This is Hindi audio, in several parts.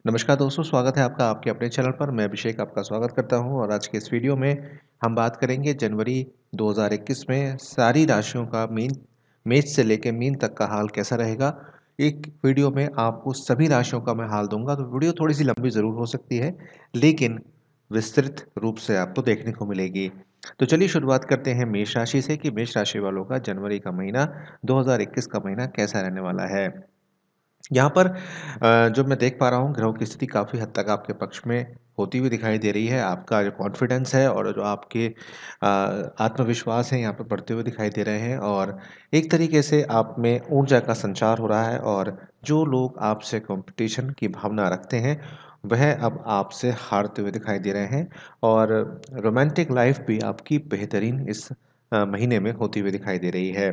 नमस्कार दोस्तों, स्वागत है आपका आपके अपने चैनल पर। मैं अभिषेक आपका स्वागत करता हूं और आज के इस वीडियो में हम बात करेंगे जनवरी 2021 में सारी राशियों का मीन मेष से लेकर मीन तक का हाल कैसा रहेगा। एक वीडियो में आपको सभी राशियों का मैं हाल दूंगा, तो वीडियो थोड़ी सी लंबी ज़रूर हो सकती है, लेकिन विस्तृत रूप से आपको देखने को मिलेगी। तो चलिए शुरुआत करते हैं मेष राशि से कि मेष राशि वालों का जनवरी का महीना 2021 का महीना कैसा रहने वाला है। यहाँ पर जो मैं देख पा रहा हूँ, ग्रहों की स्थिति काफ़ी हद तक आपके पक्ष में होती हुई दिखाई दे रही है। आपका जो कॉन्फिडेंस है और जो आपके आत्मविश्वास है यहाँ पे बढ़ते हुए दिखाई दे रहे हैं और एक तरीके से आप में ऊर्जा का संचार हो रहा है और जो लोग आपसे कॉम्पिटिशन की भावना रखते हैं, वह अब आपसे हारते हुए दिखाई दे रहे हैं और रोमांटिक लाइफ भी आपकी बेहतरीन इस महीने में होती हुई दिखाई दे रही है।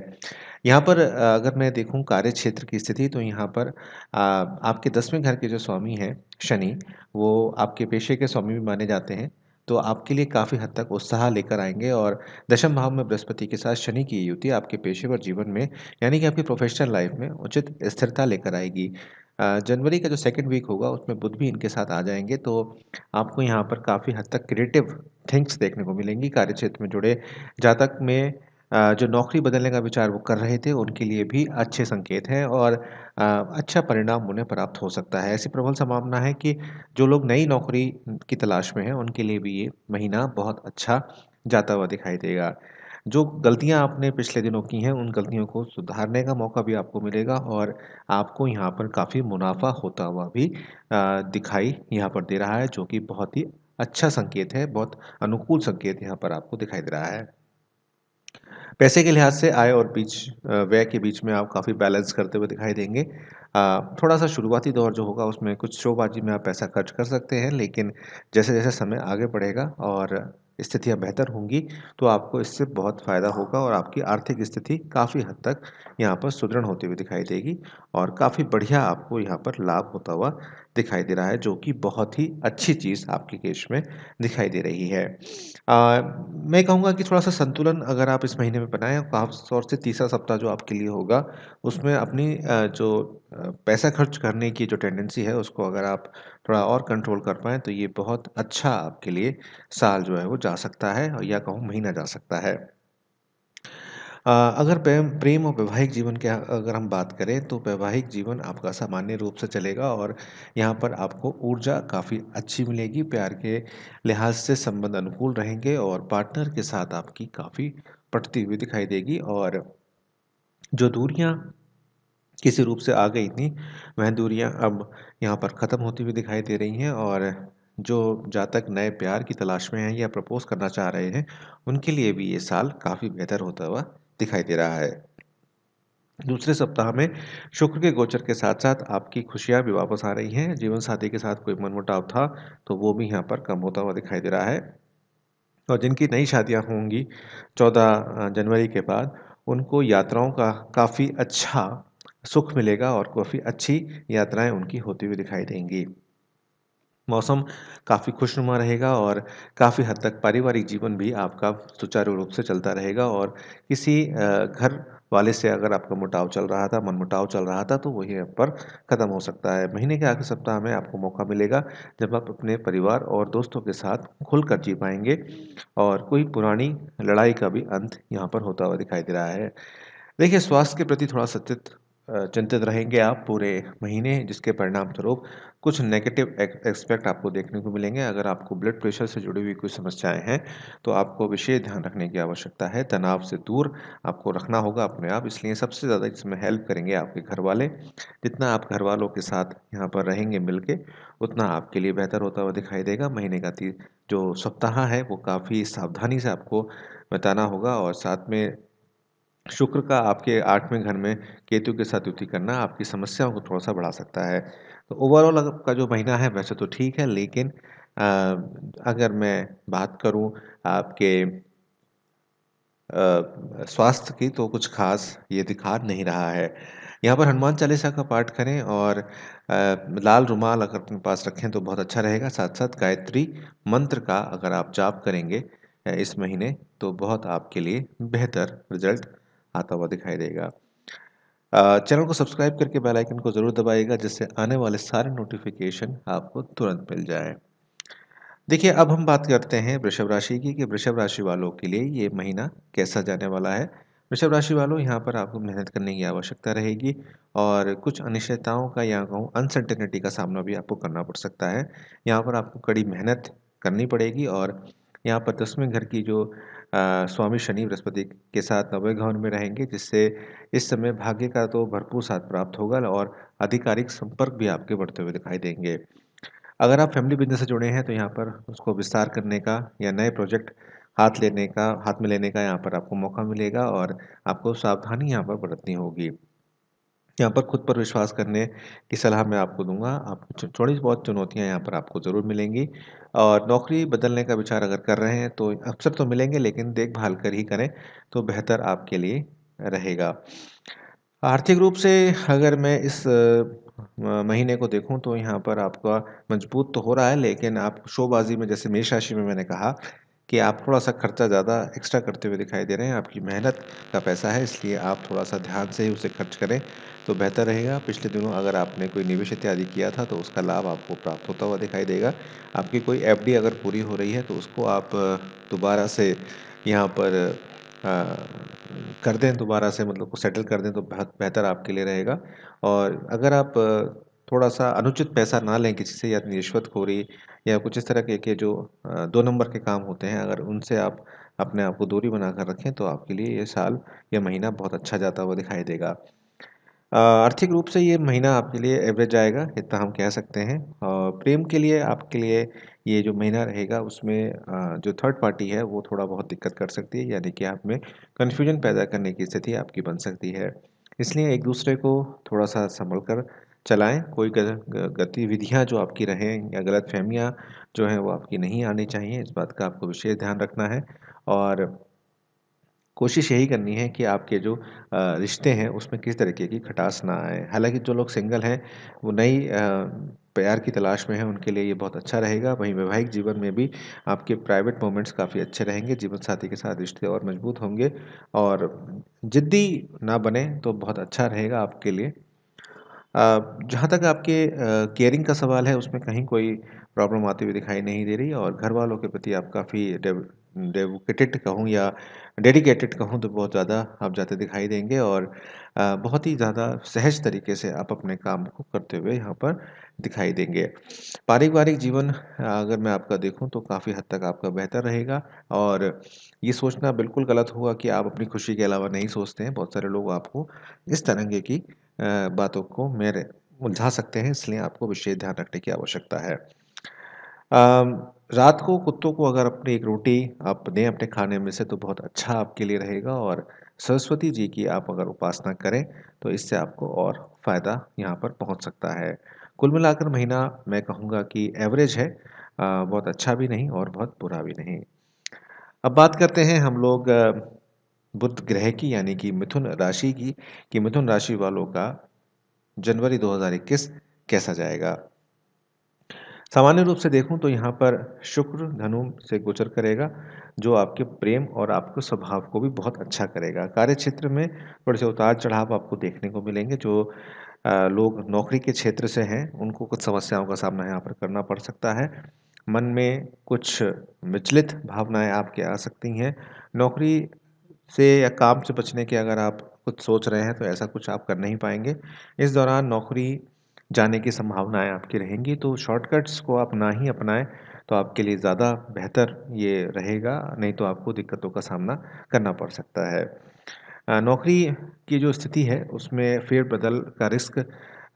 यहाँ पर अगर मैं देखूँ कार्य क्षेत्र की स्थिति, तो यहाँ पर आपके 10वें घर के जो स्वामी हैं शनि, वो आपके पेशे के स्वामी भी माने जाते हैं। तो आपके लिए काफ़ी हद तक उत्साह लेकर आएँगे और दशम भाव में बृहस्पति के साथ शनि की युति आपके पेशेवर जीवन में, यानी कि आपकी प्रोफ़ेशनल लाइफ़ में उचित स्थिरता लेकर आएगी। जनवरी का जो सेकंड वीक होगा उसमें बुध भी इनके साथ आ जाएँगे, तो आपको यहाँ पर काफ़ी हद तक क्रिएटिव थिंग्स देखने को मिलेंगी। कार्यक्षेत्र में जुड़े जातक में जो नौकरी बदलने का विचार वो कर रहे थे, उनके लिए भी अच्छे संकेत हैं और अच्छा परिणाम उन्हें प्राप्त हो सकता है। ऐसी प्रबल संभावना है कि जो लोग नई नौकरी की तलाश में हैं, उनके लिए भी ये महीना बहुत अच्छा जाता हुआ दिखाई देगा। जो गलतियाँ आपने पिछले दिनों की हैं, उन गलतियों को सुधारने का मौका भी आपको मिलेगा और आपको यहाँ पर काफ़ी मुनाफ़ा होता हुआ भी दिखाई यहाँ पर दे रहा है, जो कि बहुत ही अच्छा संकेत है, बहुत अनुकूल संकेत यहाँ पर आपको दिखाई दे रहा है। पैसे के लिहाज से आय और व्यय के बीच में आप काफ़ी बैलेंस करते हुए दिखाई देंगे। थोड़ा-सा शुरुआती दौर जो होगा उसमें कुछ शोबाजी में आप पैसा खर्च कर सकते हैं, लेकिन जैसे-जैसे समय आगे बढ़ेगा और स्थितियाँ बेहतर होंगी, तो आपको इससे बहुत फ़ायदा होगा और आपकी आर्थिक स्थिति काफ़ी हद तक यहाँ पर सुदृढ़ होती हुई दिखाई देगी और काफ़ी बढ़िया आपको यहाँ पर लाभ होता हुआ दिखाई दे रहा है, जो कि बहुत ही अच्छी चीज़ आपके केस में दिखाई दे रही है। मैं कहूँगा कि थोड़ा-सा संतुलन अगर आप इस महीने में बनाएँ, ख़ास तौर से तीसरा सप्ताह जो आपके लिए होगा, उसमें अपनी पैसा खर्च करने की जो टेंडेंसी है, उसको अगर आप थोड़ा और कंट्रोल कर पाएँ, तो ये बहुत अच्छा आपके लिए साल जो है वो जा सकता है या कहूँ महीना जा सकता है। अगर प्रेम प्रेम और वैवाहिक जीवन की अगर हम बात करें, तो वैवाहिक जीवन आपका सामान्य रूप से चलेगा और यहाँ पर आपको ऊर्जा काफ़ी अच्छी मिलेगी। प्यार के लिहाज से संबंध अनुकूल रहेंगे और पार्टनर के साथ आपकी काफ़ी पटती हुई दिखाई देगी और जो दूरियाँ किसी रूप से आ गई थी, वह दूरियाँ अब यहाँ पर ख़त्म होती हुई दिखाई दे रही हैं और जो जातक नए प्यार की तलाश में हैं या प्रपोज़ करना चाह रहे हैं, उनके लिए भी ये साल काफ़ी बेहतर होता हुआ दिखाई दे रहा है। दूसरे सप्ताह में शुक्र के गोचर के साथ-साथ आपकी खुशियाँ भी वापस आ रही हैं। जीवन साथी के साथ कोई मनमुटाव था, तो वो भी यहाँ पर कम होता हुआ दिखाई दे रहा है और जिनकी नई शादियाँ होंगी 14 जनवरी के बाद, उनको यात्राओं का काफ़ी अच्छा सुख मिलेगा और काफ़ी अच्छी यात्राएँ उनकी होती हुई दिखाई देंगी। मौसम काफ़ी खुशनुमा रहेगा और काफ़ी हद तक पारिवारिक जीवन भी आपका सुचारू रूप से चलता रहेगा और किसी घर वाले से अगर आपका मुटाव चल रहा था, मनमुटाव चल रहा था, तो वो यहाँ पर ख़त्म हो सकता है। महीने के आखिरी सप्ताह में आपको मौका मिलेगा, जब आप अपने परिवार और दोस्तों के साथ खुलकर जी पाएँगे और कोई पुरानी लड़ाई का भी अंत यहाँ पर होता हुआ दिखाई दे रहा है। देखिए, स्वास्थ्य के प्रति थोड़ा चिंतित रहेंगे आप पूरे महीने, जिसके परिणामस्वरूप कुछ नेगेटिव एस्पेक्ट आपको देखने को मिलेंगे। अगर आपको ब्लड प्रेशर से जुड़ी हुई कुछ समस्याएँ हैं, तो आपको विशेष ध्यान रखने की आवश्यकता है। तनाव से दूर आपको रखना होगा अपने आप, इसलिए सबसे ज़्यादा इसमें हेल्प करेंगे आपके घरवाले। जितना आप घरवालों के साथ यहाँ पर रहेंगे मिल के, उतना आपके लिए बेहतर होता हुआ दिखाई देगा। महीने का जो सप्ताह है, वो काफ़ी सावधानी से आपको बिताना होगा और साथ में शुक्र का आपके 8वें घर में केतु के साथ युति करना आपकी समस्याओं को थोड़ा-सा बढ़ा सकता है। तो ओवरऑल आपका जो महीना है वैसे तो ठीक है, लेकिन अगर मैं बात करूँ आपके स्वास्थ्य की, तो कुछ ख़ास ये दिखा नहीं रहा है। यहाँ पर हनुमान चालीसा का पाठ करें और लाल रुमाल अगर अपने पास रखें तो बहुत अच्छा रहेगा। साथ-साथ गायत्री मंत्र का अगर आप जाप करेंगे इस महीने, तो बहुत आपके लिए बेहतर रिज़ल्ट आता हुआ दिखाई देगा। चैनल को सब्सक्राइब करके बेल आइकन को ज़रूर दबाइएगा, जिससे आने वाले सारे नोटिफिकेशन आपको तुरंत मिल जाए। देखिए, अब हम बात करते हैं वृषभ राशि की कि वृषभ राशि वालों के लिए ये महीना कैसा जाने वाला है। वृषभ राशि वालों, यहाँ पर आपको मेहनत करने की आवश्यकता रहेगी और कुछ अनिश्चितताओं का या कहूँ अनसर्टेनिटी का सामना भी आपको करना पड़ सकता है। यहाँ पर आपको कड़ी मेहनत करनी पड़ेगी और यहाँ पर 10वें घर की जो स्वामी शनि बृहस्पति के साथ 9वें घर में रहेंगे, जिससे इस समय भाग्य का तो भरपूर साथ प्राप्त होगा और आधिकारिक संपर्क भी आपके बढ़ते हुए दिखाई देंगे। अगर आप फैमिली बिज़नेस से जुड़े हैं तो यहाँ पर उसको विस्तार करने का या नए प्रोजेक्ट हाथ में लेने का यहाँ पर आपको मौका मिलेगा और आपको सावधानी यहाँ पर बरतनी होगी। यहाँ पर खुद पर विश्वास करने की सलाह मैं आपको दूँगा। आपको थोड़ी बहुत चुनौतियाँ यहाँ पर आपको ज़रूर मिलेंगी और नौकरी बदलने का विचार अगर कर रहे हैं तो अवसर तो मिलेंगे, लेकिन देखभाल कर ही करें तो बेहतर आपके लिए रहेगा। आर्थिक रूप से अगर मैं इस महीने को देखूँ तो यहाँ पर आपका मजबूत तो हो रहा है, लेकिन आप शोबाज़ी में, जैसे मेष राशि में मैंने कहा कि आप थोड़ा-सा खर्चा ज़्यादा एक्स्ट्रा करते हुए दिखाई दे रहे हैं। आपकी मेहनत का पैसा है, इसलिए आप थोड़ा-सा ध्यान से ही उसे खर्च करें तो बेहतर रहेगा। पिछले दिनों अगर आपने कोई निवेश इत्यादि किया था तो उसका लाभ आपको प्राप्त होता हुआ दिखाई देगा। आपकी कोई एफडी अगर पूरी हो रही है तो उसको आप दोबारा से यहाँ पर कर दें, दोबारा से मतलब को सेटल कर दें तो बहुत बेहतर आपके लिए रहेगा। और अगर आप थोड़ा-सा अनुचित पैसा ना लें किसी से, या रिश्वतखोरी या कुछ इस तरह के जो 2 नंबर के काम होते हैं, अगर उनसे आप अपने आप को दूरी बनाकर रखें तो आपके लिए ये साल, ये महीना बहुत अच्छा जाता हुआ दिखाई देगा। आर्थिक रूप से ये महीना आपके लिए एवरेज जाएगा, इतना हम कह सकते हैं। और प्रेम के लिए आपके लिए ये जो महीना रहेगा उसमें जो थर्ड पार्टी है वो थोड़ा बहुत दिक्कत कर सकती है, यानी कि आप में कन्फ्यूजन पैदा करने की स्थिति आपकी बन सकती है। इसलिए एक दूसरे को थोड़ा-सा सँभल कर चलाएँ। कोई गतिविधियाँ जो आपकी रहें या गलतफ़हमियाँ जो हैं वो आपकी नहीं आनी चाहिए, इस बात का आपको विशेष ध्यान रखना है। और कोशिश यही करनी है कि आपके जो रिश्ते हैं उसमें किस तरीके की खटास ना आए। हालाँकि जो लोग सिंगल हैं वो नई प्यार की तलाश में हैं, उनके लिए ये बहुत अच्छा रहेगा। वहीं वैवाहिक जीवन में भी आपके प्राइवेट मोमेंट्स काफ़ी अच्छे रहेंगे, जीवनसाथी के साथ रिश्ते और मजबूत होंगे और ज़िद्दी ना बने तो बहुत अच्छा रहेगा आपके लिए। जहाँ तक आपके केयरिंग का सवाल है, उसमें कहीं कोई प्रॉब्लम आती हुई दिखाई नहीं दे रही और घरवालों के प्रति आप काफ़ी डेवोकेटेड कहूँ या डेडिकेटेड कहूँ तो बहुत ज़्यादा आप जाते दिखाई देंगे और बहुत ही ज़्यादा सहज तरीके से आप अपने काम को करते हुए यहाँ पर दिखाई देंगे। पारिवारिक जीवन अगर मैं आपका देखूँ तो काफ़ी हद तक आपका बेहतर रहेगा और ये सोचना बिल्कुल गलत होगा कि आप अपनी खुशी के अलावा नहीं सोचते हैं। बहुत सारे लोग आपको इस तरह की बातों को मेरे उलझा सकते हैं, इसलिए आपको विशेष ध्यान रखने की आवश्यकता है। अम, रात को कुत्तों को अगर अपनी एक रोटी आप दें अपने खाने में से तो बहुत अच्छा आपके लिए रहेगा और सरस्वती जी की आप अगर उपासना करें तो इससे आपको और फ़ायदा यहाँ पर पहुँच सकता है। कुल मिलाकर महीना मैं कहूँगा कि एवरेज है, बहुत अच्छा भी नहीं और बहुत बुरा भी नहीं। अब बात करते हैं हम लोग बुध ग्रह की, यानी कि मिथुन राशि की, कि मिथुन राशि वालों का जनवरी 2021 कैसा जाएगा। सामान्य रूप से देखूं तो यहाँ पर शुक्र धनु से गोचर करेगा, जो आपके प्रेम और आपके स्वभाव को भी बहुत अच्छा करेगा। कार्य क्षेत्र में थोड़े से उतार चढ़ाव आपको देखने को मिलेंगे। जो लोग नौकरी के क्षेत्र से हैं उनको कुछ समस्याओं का सामना यहाँ पर करना पड़ सकता है। मन में कुछ विचलित भावनाएं आपके आ सकती हैं। नौकरी से या काम से बचने के अगर आप कुछ सोच रहे हैं तो ऐसा कुछ आप कर नहीं पाएंगे। इस दौरान नौकरी जाने की संभावनाएं आपकी रहेंगी, तो शॉर्टकट्स को आप ना ही अपनाएं तो आपके लिए ज़्यादा बेहतर ये रहेगा, नहीं तो आपको दिक्कतों का सामना करना पड़ सकता है। नौकरी की जो स्थिति है उसमें फेरबदल का रिस्क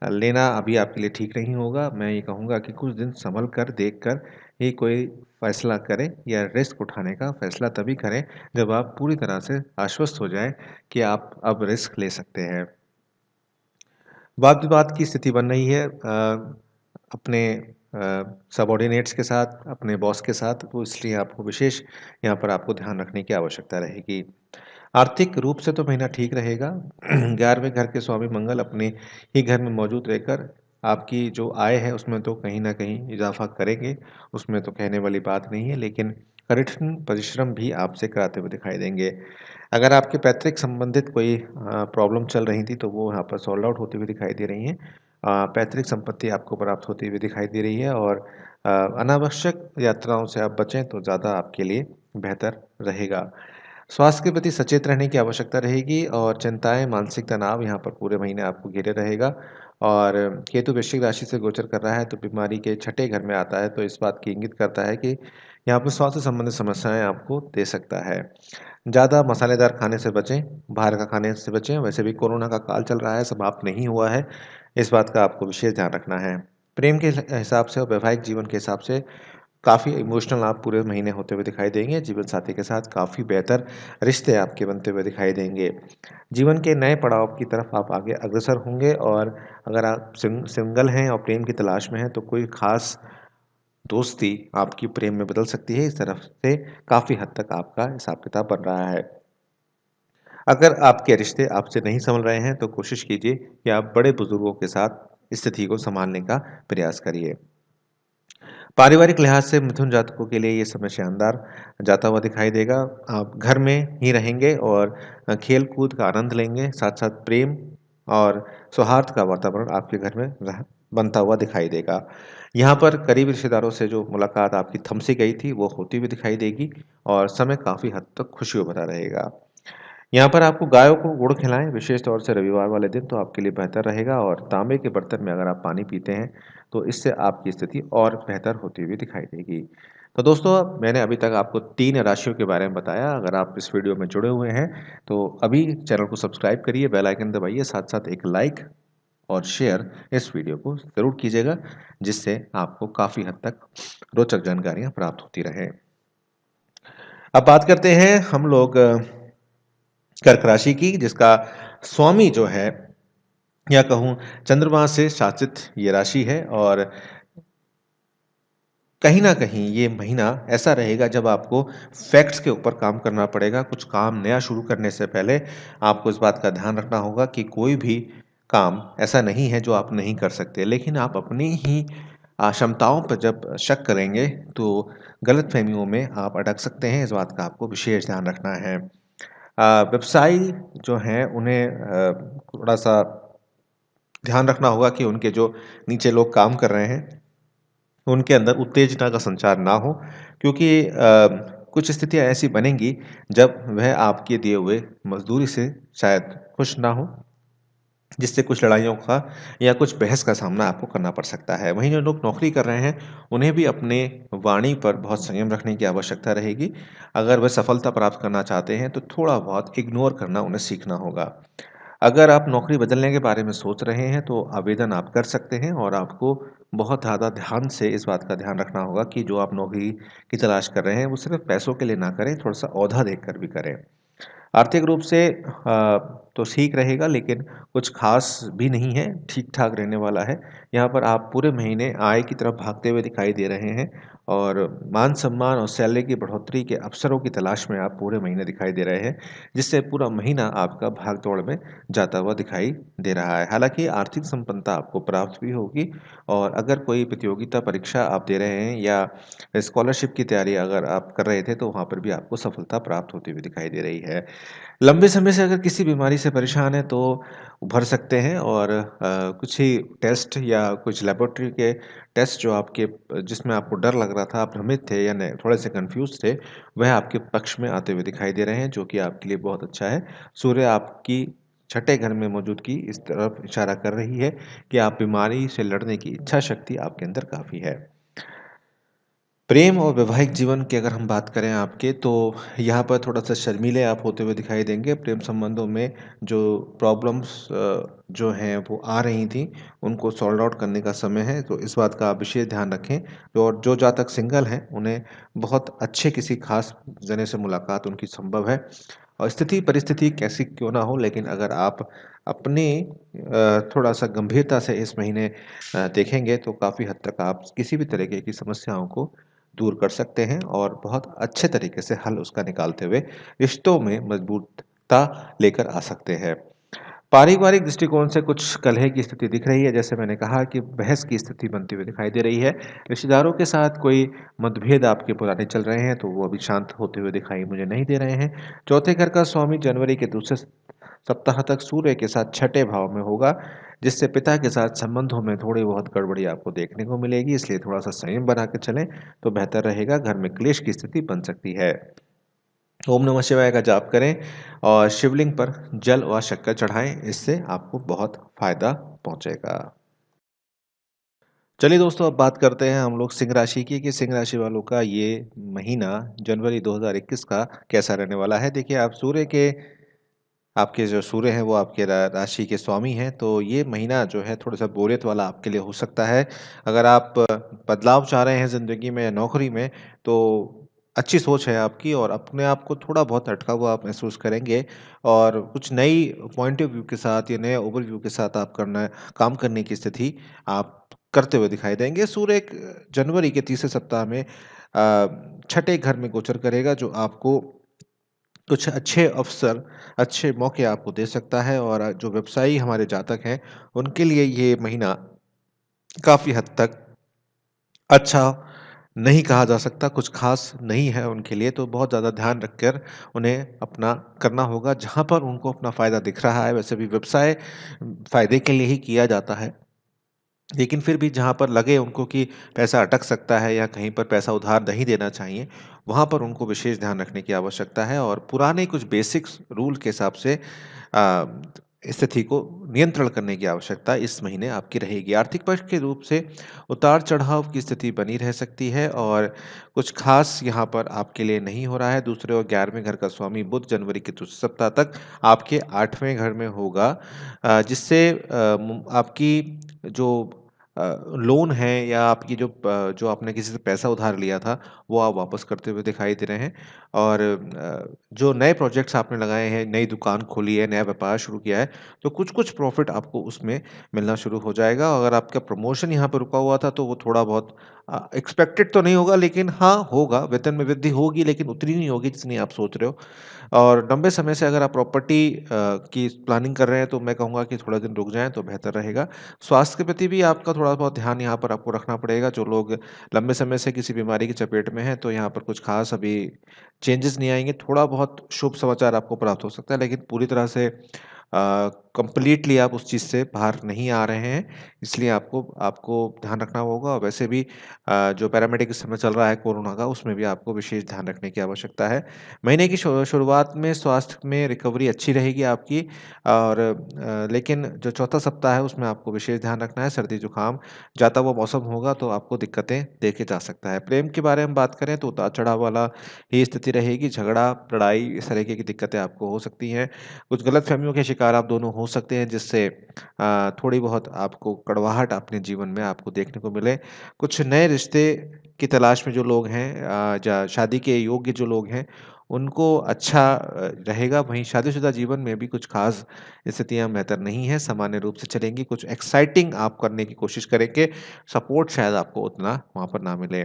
लेना अभी आपके लिए ठीक नहीं होगा। मैं ये कहूँगा कि कुछ दिन संभल कर देख कर ही कोई फैसला करें या रिस्क उठाने का फैसला तभी करें जब आप पूरी तरह से आश्वस्त हो जाएं कि आप अब रिस्क ले सकते हैं। वाद-विवाद की स्थिति बन रही है अपने सबॉर्डिनेट्स के साथ, अपने बॉस के साथ, तो इसलिए आपको विशेष यहाँ पर आपको ध्यान रखने की आवश्यकता रहेगी। आर्थिक रूप से तो महीना ठीक रहेगा। 11वें घर के स्वामी मंगल अपने ही घर में मौजूद रहकर आपकी जो आय है उसमें तो कहीं न कहीं इज़ाफ़ा करेंगे, उसमें तो कहने वाली बात नहीं है। लेकिन कठिन परिश्रम भी आपसे कराते हुए दिखाई देंगे। अगर आपके पैतृक संबंधित कोई प्रॉब्लम चल रही थी तो वो यहाँ पर सॉल्व आउट होती हुई दिखाई दे रही हैं। पैतृक संपत्ति आपको प्राप्त होती हुई दिखाई दे रही है और अनावश्यक यात्राओं से आप बचें तो ज़्यादा आपके लिए बेहतर रहेगा। स्वास्थ्य के प्रति सचेत रहने की आवश्यकता रहेगी और चिंताएं, मानसिक तनाव यहाँ पर पूरे महीने आपको घेरे रहेगा। और केतु वृश्चिक राशि से गोचर कर रहा है तो बीमारी के छठे घर में आता है, तो इस बात की इंगित करता है कि यहाँ पर स्वास्थ्य संबंधित समस्याएं आपको दे सकता है। ज़्यादा मसालेदार खाने से बचें, बाहर का खाने से बचें। वैसे भी कोरोना का काल चल रहा है, समाप्त नहीं हुआ है, इस बात का आपको विशेष ध्यान रखना है। प्रेम के हिसाब से और वैवाहिक जीवन के हिसाब से काफ़ी इमोशनल आप पूरे महीने होते हुए दिखाई देंगे। जीवन साथी के साथ काफ़ी बेहतर रिश्ते आपके बनते हुए दिखाई देंगे। जीवन के नए पड़ाव की तरफ आप आगे अग्रसर होंगे और अगर आप सिंगल हैं और प्रेम की तलाश में हैं तो कोई ख़ास दोस्ती आपकी प्रेम में बदल सकती है। इस तरफ से काफ़ी हद तक आपका हिसाब-किताब बन रहा है। अगर आपके रिश्ते आपसे नहीं संभल रहे हैं तो कोशिश कीजिए कि आप बड़े बुजुर्गों के साथ स्थिति को संभालने का प्रयास करिए। पारिवारिक लिहाज से मिथुन जातकों के लिए ये समय शानदार जाता हुआ दिखाई देगा। आप घर में ही रहेंगे और खेल-कूद का आनंद लेंगे, साथ-साथ प्रेम और सौहार्द का वातावरण आपके घर में बनता हुआ दिखाई देगा। यहाँ पर करीबी रिश्तेदारों से जो मुलाकात आपकी थम सी गई थी, वो होती हुई दिखाई देगी और समय काफ़ी हद तक खुशियों भरा रहेगा। यहाँ पर आपको गायों को गुड़ खिलाएँ, विशेष तौर से रविवार वाले दिन तो आपके लिए बेहतर रहेगा और तांबे के बर्तन में अगर आप पानी पीते हैं, तो इससे आपकी स्थिति और बेहतर होती हुई दिखाई देगी। तो दोस्तों, मैंने अभी तक आपको 3 राशियों के बारे में बताया। अगर आप इस वीडियो में जुड़े हुए हैं, तो अभी चैनल को सब्सक्राइब करिए, बेल आइकन दबाइए, साथ-साथ एक लाइक और शेयर इस वीडियो को ज़रूर कीजिएगा, जिससे आपको काफ़ी हद तक रोचक जानकारियाँ प्राप्त होती रहें। अब बात करते हैं हम लोग कर्क राशि की, जिसका स्वामी जो है या कहूँ चंद्रमा से शासित ये राशि है और कहीं न कहीं ये महीना ऐसा रहेगा जब आपको फैक्ट्स के ऊपर काम करना पड़ेगा। कुछ काम नया शुरू करने से पहले आपको इस बात का ध्यान रखना होगा कि कोई भी काम ऐसा नहीं है जो आप नहीं कर सकते। लेकिन आप अपनी ही क्षमताओं पर जब शक करेंगे तो गलतफ़हमियों में आप अटक सकते हैं। इस बात का आपको विशेष ध्यान रखना है। व्यवसायी जो हैं उन्हें थोड़ा-सा ध्यान रखना होगा कि उनके जो नीचे लोग काम कर रहे हैं, उनके अंदर उत्तेजना का संचार ना हो, क्योंकि कुछ स्थितियाँ ऐसी बनेंगी जब वह आपके दिए हुए मज़दूरी से शायद खुश ना हो, जिससे कुछ लड़ाइयों का या कुछ बहस का सामना आपको करना पड़ सकता है। वहीं जो लोग नौकरी कर रहे हैं, उन्हें भी अपने वाणी पर बहुत संयम रखने की आवश्यकता रहेगी। अगर वह सफलता प्राप्त करना चाहते हैं, तो थोड़ा बहुत इग्नोर करना उन्हें सीखना होगा। अगर आप नौकरी बदलने के बारे में सोच रहे हैं, तो आवेदन आप कर सकते हैं और आपको बहुत ज़्यादा ध्यान से इस बात का ध्यान रखना होगा कि जो आप नौकरी की तलाश कर रहे हैं, वो सिर्फ़ पैसों के लिए ना करें, थोड़ा-सा ओहदा देखकर भी करें। आर्थिक रूप से तो ठीक रहेगा, लेकिन कुछ ख़ास भी नहीं है, ठीक-ठाक रहने वाला है। यहाँ पर आप पूरे महीने आय की तरफ भागते हुए दिखाई दे रहे हैं और मान-सम्मान और सैलरी की बढ़ोतरी के अवसरों की तलाश में आप पूरे महीने दिखाई दे रहे हैं, जिससे पूरा महीना आपका भाग-दौड़ में जाता हुआ दिखाई दे रहा है। हालाँकि आर्थिक संपन्नता आपको प्राप्त भी होगी और अगर कोई प्रतियोगिता परीक्षा आप दे रहे हैं या स्कॉलरशिप की तैयारी अगर आप कर रहे थे, तो वहाँ पर भी आपको सफलता प्राप्त होती हुई दिखाई दे रही है। लंबे समय से अगर किसी बीमारी से परेशान हैं तो उभर सकते हैं और कुछ ही टेस्ट या कुछ लैबोरेटरी के टेस्ट जो आपके जिसमें आपको डर लग रहा था, आप भ्रमित थे या न थोड़े-से कन्फ्यूज़ थे, वह आपके पक्ष में आते हुए दिखाई दे रहे हैं, जो कि आपके लिए बहुत अच्छा है। सूर्य आपकी छठे घर में मौजूदगी इस तरफ इशारा कर रही है कि आप बीमारी से लड़ने की इच्छा शक्ति आपके अंदर काफ़ी है। प्रेम और वैवाहिक जीवन की अगर हम बात करें आपके, तो यहाँ पर थोड़ा-सा शर्मीले आप होते हुए दिखाई देंगे। प्रेम संबंधों में जो प्रॉब्लम्स जो हैं वो आ रही थी, उनको सॉल्व आउट करने का समय है, तो इस बात का आप विशेष ध्यान रखें। और जो जातक सिंगल हैं, उन्हें बहुत अच्छे किसी ख़ास जने से मुलाकात उनकी संभव है और स्थिति परिस्थिति कैसी क्यों ना हो, लेकिन अगर आप अपनी थोड़ा-सा गंभीरता से इस महीने देखेंगे, तो काफ़ी हद तक आप किसी भी तरीके की समस्याओं को दूर कर सकते हैं और बहुत अच्छे तरीके से हल उसका निकालते हुए रिश्तों में मजबूतता लेकर आ सकते हैं। पारिवारिक दृष्टिकोण से कुछ कलह की स्थिति दिख रही है, जैसे मैंने कहा कि बहस की स्थिति बनती हुई दिखाई दे रही है। रिश्तेदारों के साथ कोई मतभेद आपके पुराने चल रहे हैं, तो वो अभी शांत होते हुए दिखाई मुझे नहीं दे रहे हैं। चौथे घर का स्वामी जनवरी के दूसरे सप्ताह तक सूर्य के साथ छठे भाव में होगा, जिससे पिता के साथ संबंधों में थोड़ी बहुत गड़बड़ी आपको देखने को मिलेगी, इसलिए थोड़ा-सा संयम बना के चलें, तो बेहतर रहेगा। घर में क्लेश की स्थिति बन सकती है। ओम नमः शिवाय का जाप करें और शिवलिंग पर जल व शक्कर चढ़ाएं, इससे आपको बहुत फायदा पहुंचेगा। चलिए दोस्तों, अब बात करते हैं हम लोग सिंह राशि की कि सिंह राशि वालों का ये महीना जनवरी 2021 का कैसा रहने वाला है। देखिए, आप सूर्य के आपके जो सूर्य हैं वो आपके राशि के स्वामी हैं, तो ये महीना जो है थोड़ा सा बोरियत वाला आपके लिए हो सकता है। अगर आप बदलाव चाह रहे हैं ज़िंदगी में या नौकरी में, तो अच्छी सोच है आपकी और अपने आप को थोड़ा बहुत अटका हुआ आप महसूस करेंगे और कुछ नई पॉइंट ऑफ व्यू के साथ या नए ओवरव्यू के साथ आप काम करने की स्थिति आप करते हुए दिखाई देंगे। सूर्य एक जनवरी के तीसरे सप्ताह में छठे घर में गोचर करेगा, जो आपको कुछ अच्छे अवसर, अच्छे मौके आपको दे सकता है और जो व्यवसायी हमारे जातक हैं, उनके लिए ये महीना काफ़ी हद तक अच्छा नहीं कहा जा सकता, कुछ ख़ास नहीं है उनके लिए, तो बहुत ज़्यादा ध्यान रखकर उन्हें अपना करना होगा। जहाँ पर उनको अपना फ़ायदा दिख रहा है, वैसे भी व्यवसाय फ़ायदे के लिए ही किया जाता है। लेकिन फिर भी जहाँ पर लगे उनको कि पैसा अटक सकता है या कहीं पर पैसा उधार नहीं देना चाहिए, वहाँ पर उनको विशेष ध्यान रखने की आवश्यकता है और पुराने कुछ बेसिक्स रूल के हिसाब से स्थिति को नियंत्रण करने की आवश्यकता इस महीने आपकी रहेगी। आर्थिक पक्ष के रूप से उतार-चढ़ाव की स्थिति बनी रह सकती है और कुछ खास यहाँ पर आपके लिए नहीं हो रहा है। दूसरे और 11वें घर का स्वामी बुध जनवरी के दूसरे सप्ताह तक आपके 8वें घर में होगा, जिससे आपकी जो लोन है या आपकी जो आपने किसी से पैसा उधार लिया था, वो आप वापस करते हुए दिखाई दे रहे हैं और जो नए प्रोजेक्ट्स आपने लगाए हैं, नई दुकान खोली है, नया व्यापार शुरू किया है, तो कुछ-कुछ प्रॉफ़िट आपको उसमें मिलना शुरू हो जाएगा। अगर आपका प्रमोशन यहाँ पे रुका हुआ था, तो वो थोड़ा बहुत एक्सपेक्टेड तो नहीं होगा, लेकिन हाँ, होगा, वेतन में वृद्धि होगी, लेकिन उतनी नहीं होगी जितनी आप सोच रहे हो। और लंबे समय से अगर आप प्रॉपर्टी की प्लानिंग कर रहे हैं, तो मैं कहूँगा कि थोड़ा दिन रुक जाएँ तो बेहतर रहेगा। स्वास्थ्य के प्रति भी आपका थोड़ा बहुत ध्यान यहाँ पर आपको रखना पड़ेगा। जो लोग लंबे समय से किसी बीमारी की चपेट में हैं, तो यहाँ पर कुछ ख़ास अभी चेंजेज़ नहीं आएँगे। थोड़ा बहुत शुभ समाचार आपको प्राप्त हो सकता है, लेकिन पूरी तरह से कंप्लीटली आप उस चीज़ से बाहर नहीं आ रहे हैं, इसलिए आपको आपको ध्यान रखना होगा और वैसे भी जो पैरामेडिक इस समय चल रहा है कोरोना का, उसमें भी आपको विशेष ध्यान रखने की आवश्यकता है। महीने की शुरुआत में स्वास्थ्य में रिकवरी अच्छी रहेगी आपकी और लेकिन जो चौथा सप्ताह है उसमें आपको विशेष ध्यान रखना है। सर्दी-जुकाम जाता हुआ मौसम होगा तो आपको दिक्कतें देखे जा सकता है। प्रेम के बारे में बात करें तो उतार-चढ़ाव वाला ही स्थिति रहेगी। झगड़ा, लड़ाई इस तरीके की दिक्कतें आपको हो सकती हैं। कुछ गलतफ़हमियों के शिकार आप दोनों हो सकते हैं, जिससे थोड़ी बहुत आपको कड़वाहट अपने जीवन में आपको देखने को मिले। कुछ नए रिश्ते की तलाश में जो लोग हैं, जा शादी के योग्य जो लोग हैं, उनको अच्छा रहेगा। वहीं शादीशुदा जीवन में भी कुछ ख़ास स्थितियाँ बेहतर नहीं हैं, सामान्य रूप से चलेंगी। कुछ एक्साइटिंग आप करने की कोशिश करेंगे, सपोर्ट शायद आपको उतना वहाँ पर ना मिले।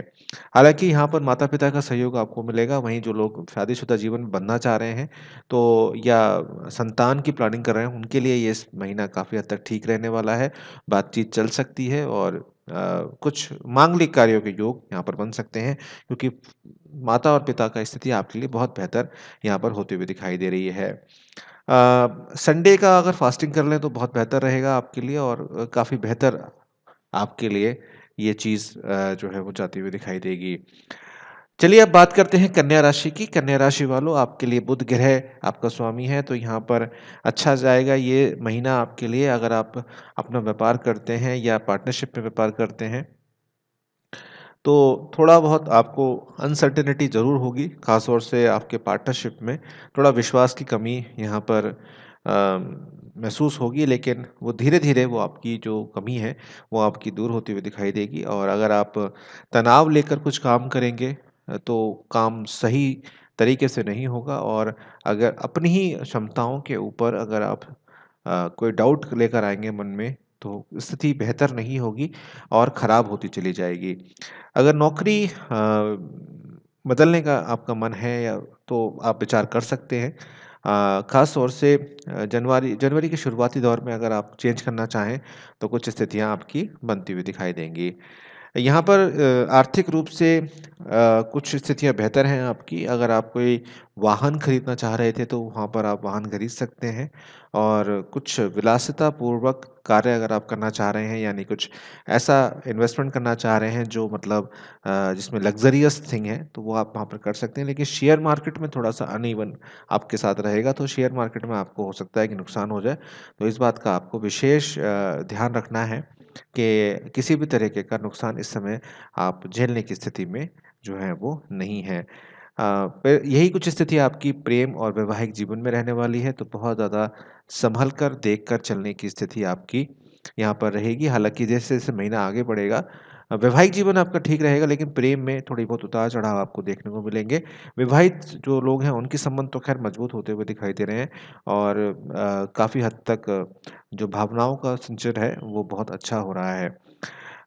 हालाँकि यहाँ पर माता-पिता का सहयोग आपको मिलेगा, वहीं जो लोग शादीशुदा जीवन में बनना चाह रहे हैं, तो या संतान की प्लानिंग कर रहे हैं, उनके लिए ये इस महीना काफ़ी हद तक ठीक रहने वाला है। बातचीत चल सकती है और कुछ मांगलिक कार्यों के योग यहाँ पर बन सकते हैं, क्योंकि माता और पिता का स्थिति आपके लिए बहुत बेहतर यहाँ पर होती हुई दिखाई दे रही है। संडे का अगर फास्टिंग कर लें तो बहुत बेहतर रहेगा आपके लिए और काफ़ी बेहतर आपके लिए ये चीज़ जो है वो जाती हुई दिखाई देगी। चलिए अब बात करते हैं कन्या राशि की। कन्या राशि वालों, आपके लिए बुध ग्रह आपका स्वामी है, तो यहाँ पर अच्छा जाएगा ये महीना आपके लिए। अगर आप अपना व्यापार करते हैं या पार्टनरशिप में व्यापार करते हैं, तो थोड़ा बहुत आपको अनसर्टेनिटी ज़रूर होगी, ख़ास तौर से आपके पार्टनरशिप में थोड़ा विश्वास की कमी यहाँ पर महसूस होगी, लेकिन वो धीरे-धीरे वो आपकी जो कमी है, वो आपकी दूर होती हुई दिखाई देगी और अगर आप तनाव लेकर कुछ काम करेंगे, तो काम सही तरीके से नहीं होगा और अगर अपनी ही क्षमताओं के ऊपर अगर आप कोई डाउट लेकर आएँगे मन में, तो स्थिति बेहतर नहीं होगी और ख़राब होती चली जाएगी। अगर नौकरी बदलने का आपका मन है या तो आप विचार कर सकते हैं। ख़ास तौर से जनवरी जनवरी के शुरुआती दौर में अगर आप चेंज करना चाहें, तो कुछ स्थितियाँ आपकी बनती हुई दिखाई देंगी। यहाँ पर आर्थिक रूप से कुछ स्थितियाँ बेहतर हैं आपकी। अगर आप कोई वाहन खरीदना चाह रहे थे, तो वहाँ पर आप वाहन खरीद सकते हैं और कुछ विलासितापूर्वक कार्य अगर आप करना चाह रहे हैं, यानी कुछ ऐसा इन्वेस्टमेंट करना चाह रहे हैं जो मतलब जिसमें लग्ज़रियस थिंग है, तो वो आप वहाँ पर कर सकते हैं। लेकिन शेयर मार्केट में थोड़ा-सा अनइवन आपके साथ रहेगा, तो शेयर मार्केट में आपको हो सकता है कि नुकसान हो जाए। तो इस बात का आपको विशेष ध्यान रखना है कि किसी भी तरीके का नुकसान इस समय आप झेलने की स्थिति में जो है वो नहीं है। पर यही कुछ स्थिति आपकी प्रेम और वैवाहिक जीवन में रहने वाली है, तो बहुत ज़्यादा सँभल कर, देख कर चलने की स्थिति आपकी यहाँ पर रहेगी। हालाँकि जैसे-जैसे महीना आगे बढ़ेगा वैवाहिक जीवन आपका ठीक रहेगा, लेकिन प्रेम में थोड़ी बहुत उतार-चढ़ाव आपको देखने को मिलेंगे। विवाहित जो लोग हैं, उनके संबंध तो ख़ैर मज़बूत होते हुए दिखाई दे रहे हैं और काफ़ी हद तक जो भावनाओं का संचर है, वो बहुत अच्छा हो रहा है।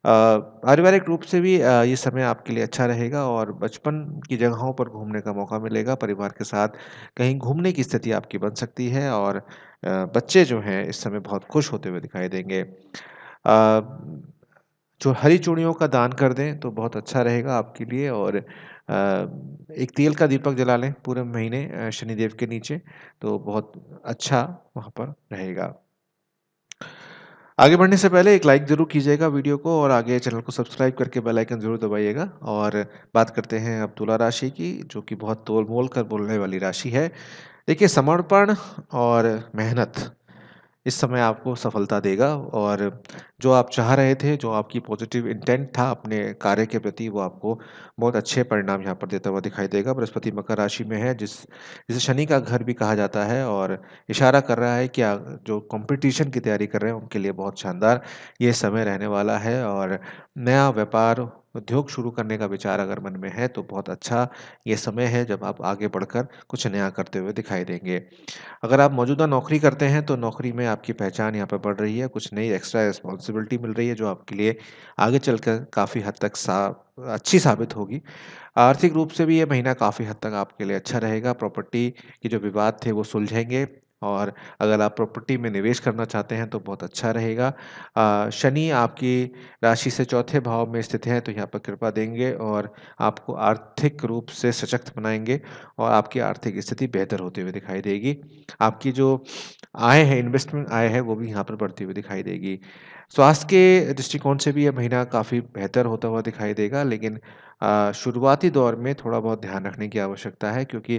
पारिवारिक रूप से भी ये समय आपके लिए अच्छा रहेगा और बचपन की जगहों पर घूमने का मौका मिलेगा। परिवार के साथ कहीं घूमने की स्थिति आपकी बन सकती है और बच्चे जो हैं इस समय बहुत खुश होते हुए दिखाई देंगे। जो हरी चूड़ियों का दान कर दें तो बहुत अच्छा रहेगा आपके लिए और एक तेल का दीपक जला लें पूरे महीने शनिदेव के नीचे, तो बहुत अच्छा वहाँ पर रहेगा। आगे बढ़ने से पहले एक लाइक ज़रूर कीजिएगा वीडियो को और आगे चैनल को सब्सक्राइब करके बेल आइकन ज़रूर दबाइएगा। और बात करते हैं अब तुला राशि की, जो कि बहुत तोल-मोल कर बोलने वाली राशि है। देखिए, समर्पण और मेहनत इस समय आपको सफलता देगा और जो आप चाह रहे थे, जो आपकी पॉजिटिव इंटेंट था अपने कार्य के प्रति, वो आपको बहुत अच्छे परिणाम यहाँ पर देता हुआ दिखाई देगा। बृहस्पति मकर राशि में है, जिसे शनि का घर भी कहा जाता है और इशारा कर रहा है कि जो कॉम्पिटिशन की तैयारी कर रहे हैं, उनके लिए बहुत शानदार ये समय रहने वाला है और नया व्यापार, उद्योग शुरू करने का विचार अगर मन में है, तो बहुत अच्छा ये समय है जब आप आगे बढ़कर कुछ नया करते हुए दिखाई देंगे। अगर आप मौजूदा नौकरी करते हैं, तो नौकरी में आपकी पहचान यहाँ पे बढ़ रही है, कुछ नई एक्स्ट्रा रिस्पॉन्सिबिलिटी मिल रही है, जो आपके लिए आगे चलकर काफ़ी हद तक अच्छी साबित होगी। आर्थिक रूप से भी ये महीना काफ़ी हद तक आपके लिए अच्छा रहेगा, प्रॉपर्टी के जो विवाद थे, वो सुलझेंगे और अगर आप प्रॉपर्टी में निवेश करना चाहते हैं, तो बहुत अच्छा रहेगा। शनि आपकी राशि से चौथे भाव में स्थित हैं, तो यहाँ पर कृपा देंगे और आपको आर्थिक रूप से सशक्त बनाएँगे और आपकी आर्थिक स्थिति बेहतर होती हुई दिखाई देगी। आपकी जो आय है, इन्वेस्टमेंट आय है, वो भी यहाँ पर बढ़ती हुई दिखाई देगी। स्वास्थ्य के दृष्टिकोण से भी ये महीना काफ़ी बेहतर होता हुआ दिखाई देगा, लेकिन शुरुआती दौर में थोड़ा बहुत ध्यान रखने की आवश्यकता है, क्योंकि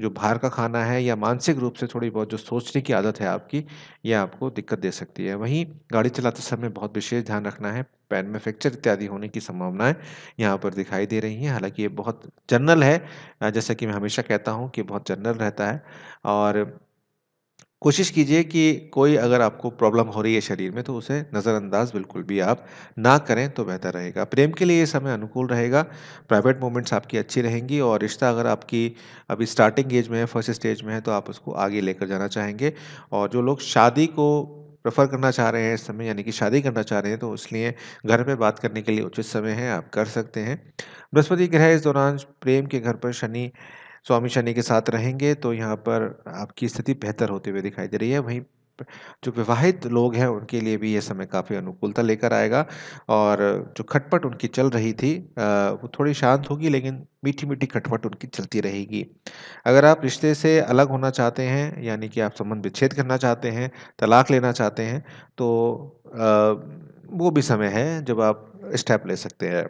जो बाहर का खाना है या मानसिक रूप से थोड़ी बहुत जो सोचने की आदत है आपकी, ये आपको दिक्कत दे सकती है। वहीं गाड़ी चलाते समय बहुत विशेष ध्यान रखना है, पैर में फ्रैक्चर इत्यादि होने की संभावनाएँ यहाँ पर दिखाई दे रही हैं। हालाँकि ये बहुत जनरल है, जैसा कि मैं हमेशा कहता हूँ कि बहुत जनरल रहता है और कोशिश कीजिए कि कोई अगर आपको प्रॉब्लम हो रही है शरीर में, तो उसे नज़रअंदाज बिल्कुल भी आप ना करें तो बेहतर रहेगा। प्रेम के लिए ये समय अनुकूल रहेगा, प्राइवेट मोमेंट्स आपकी अच्छी रहेंगी और रिश्ता अगर आपकी अभी स्टार्टिंग एज में है, फर्स्ट स्टेज में है, तो आप उसको आगे लेकर जाना चाहेंगे। और जो लोग शादी को प्रेफ़र करना चाह रहे हैं इस समय, यानी कि शादी करना चाह रहे हैं, तो इसलिए घर में बात करने के लिए उचित समय है, आप कर सकते हैं। बृहस्पति ग्रह इस दौरान प्रेम के घर पर स्वामी शनि के साथ रहेंगे, तो यहाँ पर आपकी स्थिति बेहतर होती हुई दिखाई दे रही है। वहीं प जो विवाहित लोग हैं, उनके लिए भी ये समय काफ़ी अनुकूलता लेकर आएगा और जो खटपट उनकी चल रही थी वो थोड़ी शांत होगी, लेकिन मीठी-मीठी खटपट उनकी चलती रहेगी। अगर आप रिश्ते से अलग होना चाहते हैं, यानी कि आप संबंध विच्छेद करना चाहते हैं, तलाक लेना चाहते हैं, तो वो भी समय है जब आप स्टेप ले सकते हैं।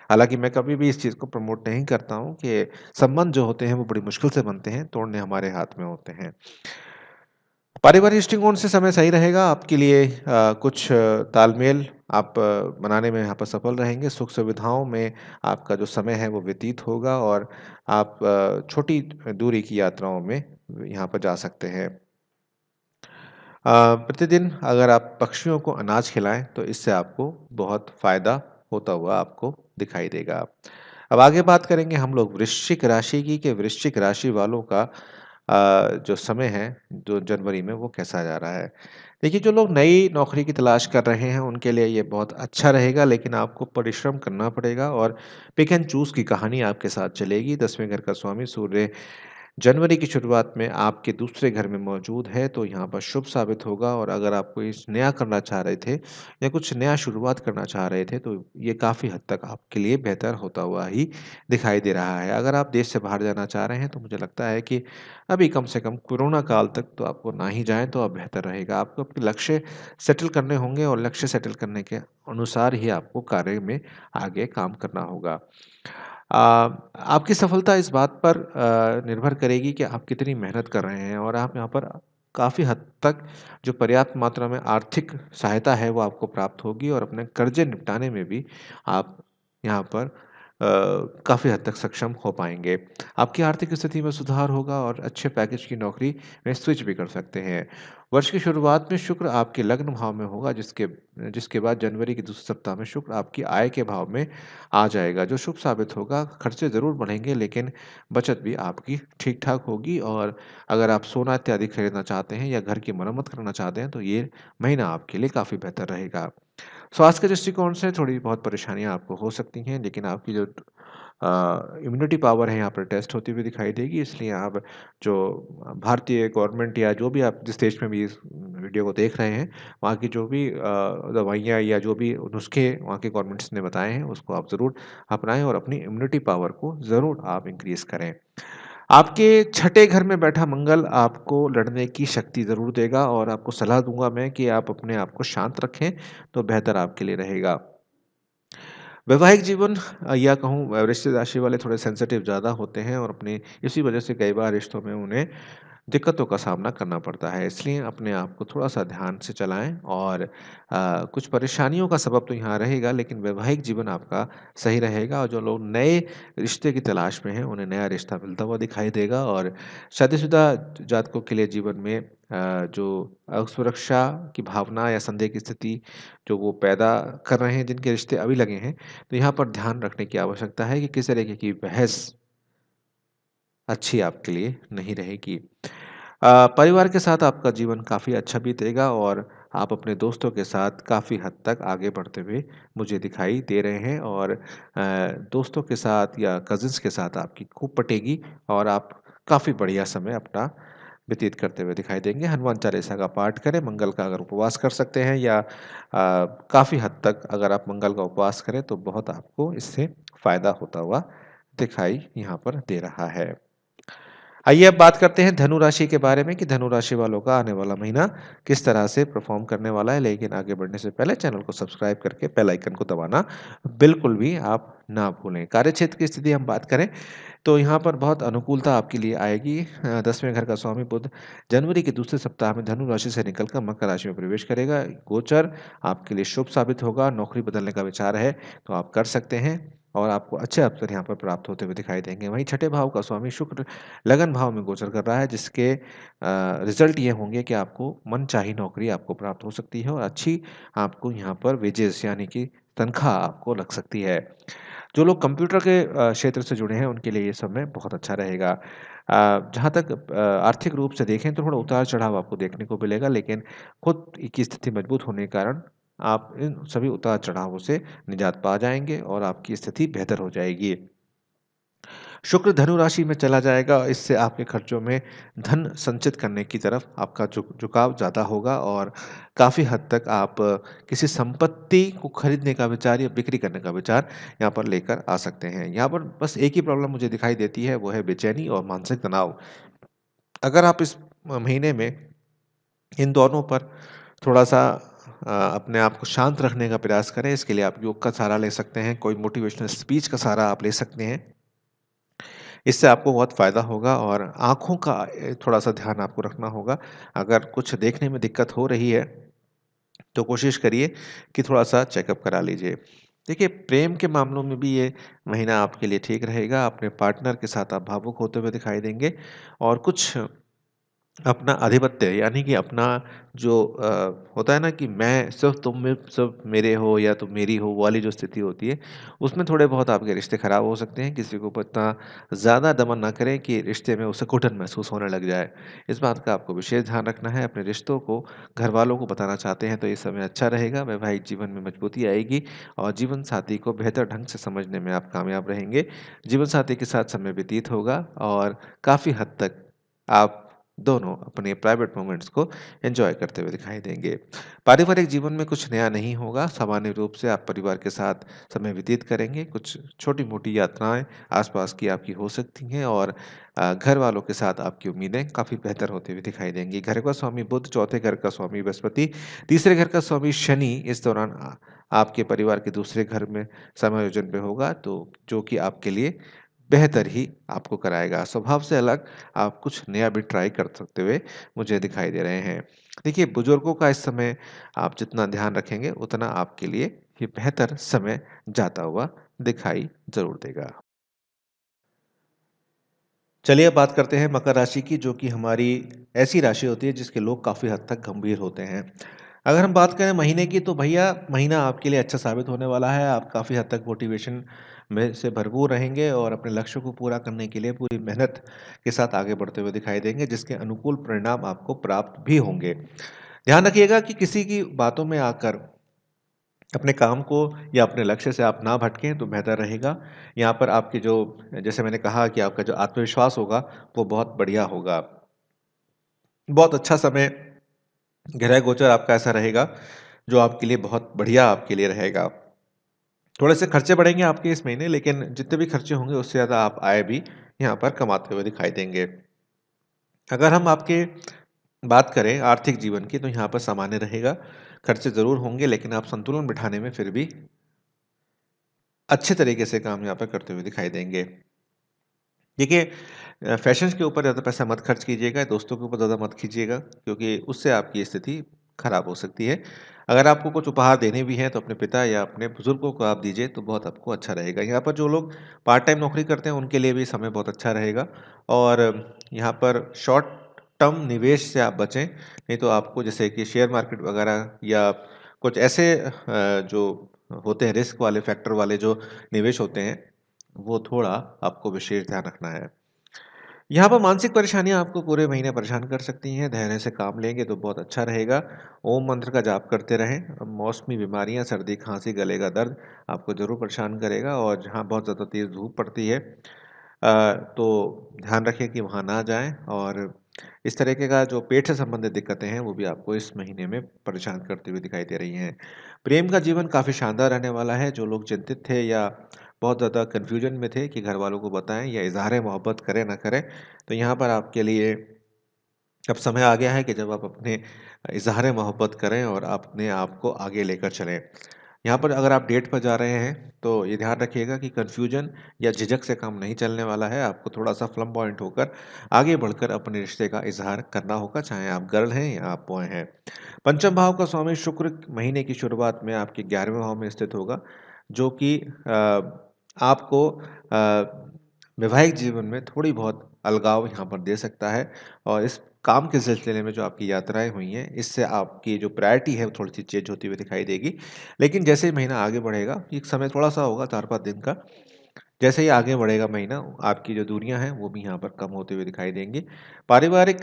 हालाँकि मैं कभी भी इस चीज़ को प्रमोट नहीं करता हूँ कि संबंध जो होते हैं वो बड़ी मुश्किल से बनते हैं, तोड़ने हमारे हाथ में होते हैं। पारिवारिक दृष्टिकोण से समय सही रहेगा आपके लिए, कुछ तालमेल आप बनाने में यहाँ पर सफल रहेंगे। सुख-सुविधाओं में आपका जो समय है वो व्यतीत होगा और आप छोटी दूरी की यात्राओं में यहाँ पर जा सकते हैं। प्रतिदिन अगर आप पक्षियों को अनाज खिलाएँ, तो इससे आपको बहुत फ़ायदा होता हुआ आपको दिखाई देगा। अब आगे बात करेंगे हम लोग वृश्चिक राशि की, कि वृश्चिक राशि वालों का जो समय है, जो जनवरी में, वो कैसा जा रहा है। देखिए, जो लोग नई नौकरी की तलाश कर रहे हैं, उनके लिए ये बहुत अच्छा रहेगा, लेकिन आपको परिश्रम करना पड़ेगा और पिक एंड चूज़ की कहानी आपके साथ चलेगी। 10वें घर का स्वामी सूर्य जनवरी की शुरुआत में आपके दूसरे घर में मौजूद है, तो यहाँ पर शुभ साबित होगा और अगर आप कोई नया करना चाह रहे थे या कुछ नया शुरुआत करना चाह रहे थे, तो ये काफ़ी हद तक आपके लिए बेहतर होता हुआ ही दिखाई दे रहा है। अगर आप देश से बाहर जाना चाह रहे हैं, तो मुझे लगता है कि अभी कम से कम कोरोना काल तक तो आपको ना ही जाएँ तो अब बेहतर रहेगा। आपको अपने लक्ष्य सेटल करने होंगे और लक्ष्य सेटल करने के अनुसार ही आपको कार्य में आगे काम करना होगा। आपकी सफलता इस बात पर निर्भर करेगी कि आप कितनी मेहनत कर रहे हैं और आप यहाँ पर काफ़ी हद तक जो पर्याप्त मात्रा में आर्थिक सहायता है वो आपको प्राप्त होगी और अपने कर्जे निपटाने में भी आप यहाँ पर काफ़ी हद तक सक्षम हो पाएंगे। आपकी आर्थिक स्थिति में सुधार होगा और अच्छे पैकेज की नौकरी में स्विच भी कर सकते हैं। वर्ष की शुरुआत में शुक्र आपके लग्न भाव में होगा, जिसके जिसके बाद जनवरी के दूसरे सप्ताह में शुक्र आपकी आय के भाव में आ जाएगा, जो शुभ साबित होगा। खर्चे ज़रूर बढ़ेंगे लेकिन बचत भी आपकी ठीक-ठाक होगी और अगर आप सोना इत्यादि खरीदना चाहते हैं या घर की मरम्मत करना चाहते हैं, तो ये महीना आपके लिए काफ़ी बेहतर रहेगा। स्वास्थ्य के दृष्टिकोण से थोड़ी बहुत परेशानियाँ आपको हो सकती हैं, लेकिन आपकी जो इम्यूनिटी पावर है यहाँ पर टेस्ट होती हुई दिखाई देगी, इसलिए आप जो भारतीय गवर्नमेंट या जो भी आप जिस देश में भी इस वीडियो को देख रहे हैं, वहाँ की जो भी दवाइयाँ या जो भी नुस्खे वहाँ के गवर्नमेंट्स ने बताए हैं, उसको आप ज़रूर अपनाएँ और अपनी इम्यूनिटी पावर को ज़रूर आप इंक्रीज़ करें। आपके छठे घर में बैठा मंगल आपको लड़ने की शक्ति ज़रूर देगा और आपको सलाह दूँगा मैं कि आप अपने आप को शांत रखें, तो बेहतर आपके लिए रहेगा। वैवाहिक जीवन या कहूँ वृश्चिक राशि वाले थोड़े सेंसिटिव ज़्यादा होते हैं और अपनी इसी वजह से कई बार रिश्तों में उन्हें दिक्कतों का सामना करना पड़ता है। इसलिए अपने आप को थोड़ा-सा ध्यान से चलाएँ और कुछ परेशानियों का सबब तो यहाँ रहेगा, लेकिन वैवाहिक जीवन आपका सही रहेगा और जो लोग नए रिश्ते की तलाश में हैं, उन्हें नया रिश्ता मिलता हुआ दिखाई देगा और शादीशुदा जातकों के लिए जीवन में जो असुरक्षा की भावना या संदेह की स्थिति जो वो पैदा कर रहे हैं, जिनके रिश्ते अभी लगे हैं, तो यहाँ पर ध्यान रखने की आवश्यकता है कि किस तरीके की बहस अच्छी आपके लिए नहीं रहेगी। परिवार के साथ आपका जीवन काफ़ी अच्छा बीतेगा और आप अपने दोस्तों के साथ काफ़ी हद तक आगे बढ़ते हुए मुझे दिखाई दे रहे हैं और दोस्तों के साथ या कज़िन्स के साथ आपकी खूब पटेगी और आप काफ़ी बढ़िया समय अपना व्यतीत करते हुए दिखाई देंगे। हनुमान चालीसा का पाठ करें, मंगल का अगर उपवास कर सकते हैं या काफ़ी हद तक अगर आप मंगल का उपवास करें तो बहुत आपको इससे फ़ायदा होता हुआ दिखाई यहाँ पर दे रहा है। आइए अब बात करते हैं धनु राशि के बारे में कि धनु राशि वालों का आने वाला महीना किस तरह से परफॉर्म करने वाला है। लेकिन आगे बढ़ने से पहले चैनल को सब्सक्राइब करके बेल आइकन को दबाना बिल्कुल भी आप ना भूलें। कार्यक्षेत्र की स्थिति हम बात करें तो यहाँ पर बहुत अनुकूलता आपके लिए आएगी। 10वें घर का स्वामी बुध जनवरी के दूसरे सप्ताह में धनु राशि से निकलकर मकर राशि में प्रवेश करेगा। गोचर आपके लिए शुभ साबित होगा। नौकरी बदलने का विचार है तो आप कर सकते हैं और आपको अच्छे अवसर यहाँ पर प्राप्त होते हुए दिखाई देंगे। वहीं छठे भाव का स्वामी शुक्र लगन भाव में गोचर कर रहा है, जिसके रिजल्ट ये होंगे कि आपको मनचाही नौकरी आपको प्राप्त हो सकती है और अच्छी आपको यहाँ पर वेजेस यानी कि तनख्वाह आपको लग सकती है। जो लोग कंप्यूटर के क्षेत्र से जुड़े हैं उनके लिए ये समय बहुत अच्छा रहेगा। जहाँ तक आर्थिक रूप से देखें तो थोड़ा उतार-चढ़ाव आपको देखने को मिलेगा, लेकिन खुद की स्थिति मजबूत होने के कारण आप इन सभी उतार-चढ़ावों से निजात पा जाएँगे और आपकी स्थिति बेहतर हो जाएगी। शुक्र धनु राशि में चला जाएगा, इससे आपके खर्चों में धन संचित करने की तरफ आपका झुकाव ज़्यादा होगा और काफ़ी हद तक आप किसी संपत्ति को खरीदने का विचार या बिक्री करने का विचार यहाँ पर लेकर आ सकते हैं। यहाँ पर बस एक ही प्रॉब्लम मुझे दिखाई देती है, वो है बेचैनी और मानसिक तनाव। अगर आप इस महीने में इन दोनों पर थोड़ा-सा अपने आप को शांत रखने का प्रयास करें, इसके लिए आप योग का सहारा ले सकते हैं, कोई मोटिवेशनल स्पीच का सहारा आप ले सकते हैं। इससे आपको बहुत फ़ायदा होगा और आँखों का थोड़ा-सा ध्यान आपको रखना होगा। अगर कुछ देखने में दिक्कत हो रही है, तो कोशिश करिए कि थोड़ा-सा चेकअप करा लीजिए। देखिए, प्रेम के मामलों में भी ये महीना आपके लिए ठीक रहेगा। अपने पार्टनर के साथ आप भावुक होते हुए दिखाई देंगे और कुछ अपना आधिपत्य यानी कि अपना जो होता है ना कि मैं सिर्फ़ तुम में सिर्फ़ मेरे हो या तुम मेरी हो, वो वाली जो स्थिति होती है, उसमें थोड़े बहुत आपके रिश्ते ख़राब हो सकते हैं। किसी के ऊपर इतना ज़्यादा दमन ना करें कि रिश्ते में उसे घुटन महसूस होने लग जाए। इस बात का आपको विशेष ध्यान रखना है। अपने रिश्तों को घरवालों को बताना चाहते हैं तो ये समय अच्छा रहेगा, वैवाहिक जीवन में मजबूती आएगी और जीवन साथी को बेहतर ढंग से समझने में आप कामयाब रहेंगे। जीवन साथी के साथ समय व्यतीत होगा और काफ़ी हद तक आप दोनों अपने प्राइवेट मोमेंट्स को एंजॉय करते हुए दिखाई देंगे। पारिवारिक जीवन में कुछ नया नहीं होगा, सामान्य रूप से आप परिवार के साथ समय व्यतीत करेंगे। कुछ छोटी-मोटी यात्राएँ आस-पास की आपकी हो सकती हैं और घर वालों के साथ आपकी उम्मीदें काफ़ी बेहतर होती हुई दिखाई देंगी। घर का स्वामी बुध, चौथे घर का स्वामी बृहस्पति, तीसरे घर का स्वामी शनि इस दौरान आपके परिवार के दूसरे घर में समायोजन में होगा, तो जो कि आपके लिए बेहतर ही आपको कराएगा। स्वभाव से अलग आप कुछ नया भी ट्राई कर सकते हुए मुझे दिखाई दे रहे हैं। देखिए, बुजुर्गों का इस समय आप जितना ध्यान रखेंगे, उतना आपके लिए ये बेहतर समय जाता हुआ दिखाई ज़रूर देगा। चलिए अब बात करते हैं मकर राशि की, जो कि हमारी ऐसी राशि होती है जिसके लोग काफ़ी हद तक गंभीर होते हैं। अगर हम बात करें महीने की, तो भैया महीना आपके लिए अच्छा साबित होने वाला है। आप काफ़ी हद तक मोटिवेशन में से भरपूर रहेंगे और अपने लक्ष्यों को पूरा करने के लिए पूरी मेहनत के साथ आगे बढ़ते हुए दिखाई देंगे, जिसके अनुकूल परिणाम आपको प्राप्त भी होंगे। ध्यान रखिएगा कि किसी की बातों में आकर अपने काम को या अपने लक्ष्य से आप ना भटकें तो बेहतर रहेगा। यहाँ पर आपके जो, जैसे मैंने कहा कि आपका जो आत्मविश्वास होगा, वो बहुत बढ़िया होगा। बहुत अच्छा समय ग्रह गोचर आपका ऐसा रहेगा, जो आपके लिए बहुत बढ़िया आपके लिए रहेगा। थोड़े से खर्चे बढ़ेंगे आपके इस महीने, लेकिन जितने भी खर्चे होंगे उससे ज़्यादा आप आय भी यहाँ पर कमाते हुए दिखाई देंगे। अगर हम आपके बात करें आर्थिक जीवन की, तो यहाँ पर सामान्य रहेगा। खर्चे ज़रूर होंगे, लेकिन आप संतुलन बिठाने में फिर भी अच्छे तरीके से काम यहाँ पे करते हुए दिखाई देंगे। देखिए, फ़ैशंस के ऊपर ज़्यादा पैसा मत खर्च कीजिएगा, दोस्तों के ऊपर ज़्यादा मत कीजिएगा, क्योंकि उससे आपकी स्थिति खराब हो सकती है। अगर आपको कुछ उपहार देने भी हैं तो अपने पिता या अपने बुज़ुर्गों को आप दीजिए तो बहुत आपको अच्छा रहेगा। यहाँ पर जो लोग पार्ट टाइम नौकरी करते हैं उनके लिए भी समय बहुत अच्छा रहेगा और यहाँ पर शॉर्ट टर्म निवेश से आप बचें, नहीं तो आपको जैसे कि शेयर मार्केट वग़ैरह या कुछ ऐसे जो होते हैं रिस्क वाले फैक्टर वाले जो निवेश होते हैं, वो थोड़ा आपको विशेष ध्यान रखना है। यहाँ पर मानसिक परेशानियाँ आपको पूरे महीने परेशान कर सकती हैं, धैर्य से काम लेंगे तो बहुत अच्छा रहेगा। ओम मंत्र का जाप करते रहें। मौसमी बीमारियाँ, सर्दी, खाँसी, गले का दर्द आपको ज़रूर परेशान करेगा और जहाँ बहुत ज़्यादा तेज़ धूप पड़ती है तो ध्यान रखें कि वहाँ ना जाएँ और इस तरीके का जो पेट से संबंधित दिक्कतें हैं, वो भी आपको इस महीने में परेशान करती हुई दिखाई दे रही हैं। प्रेम का जीवन काफ़ी शानदार रहने वाला है। जो लोग चिंतित थे या बहुत ज़्यादा कन्फ्यूजन में थे कि घरवालों को बताएँ या इज़हार मोहब्बत करें ना करें, तो यहाँ पर आपके लिए अब समय आ गया है कि जब आप अपने इज़हार मोहब्बत करें और अपने आप को आगे लेकर चलें। यहाँ पर अगर आप डेट पर जा रहे हैं, तो ये ध्यान रखिएगा कि कन्फ्यूजन या झिझक से काम नहीं चलने वाला है। आपको थोड़ा-सा फ्लैम्बॉयंट होकर आगे बढ़कर अपने रिश्ते का इज़हार करना होगा, चाहे आप गर्ल हैं या आप बॉय हैं। पंचम भाव का स्वामी शुक्र महीने की शुरुआत में आपके 11वें भाव में स्थित होगा, जो कि आपको वैवाहिक जीवन में थोड़ी बहुत अलगाव यहाँ पर दे सकता है और इस काम के सिलसिले में जो आपकी यात्राएँ हुई हैं, इससे आपकी जो प्रायोरिटी है वो थोड़ी-सी चेंज होती हुई दिखाई देगी। लेकिन जैसे ही महीना आगे बढ़ेगा, एक समय थोड़ा-सा होगा 4-5 दिन का, जैसे ही आगे बढ़ेगा महीना, आपकी जो दूरियाँ हैं, वो भी यहाँ पर कम होते हुए दिखाई देंगी। पारिवारिक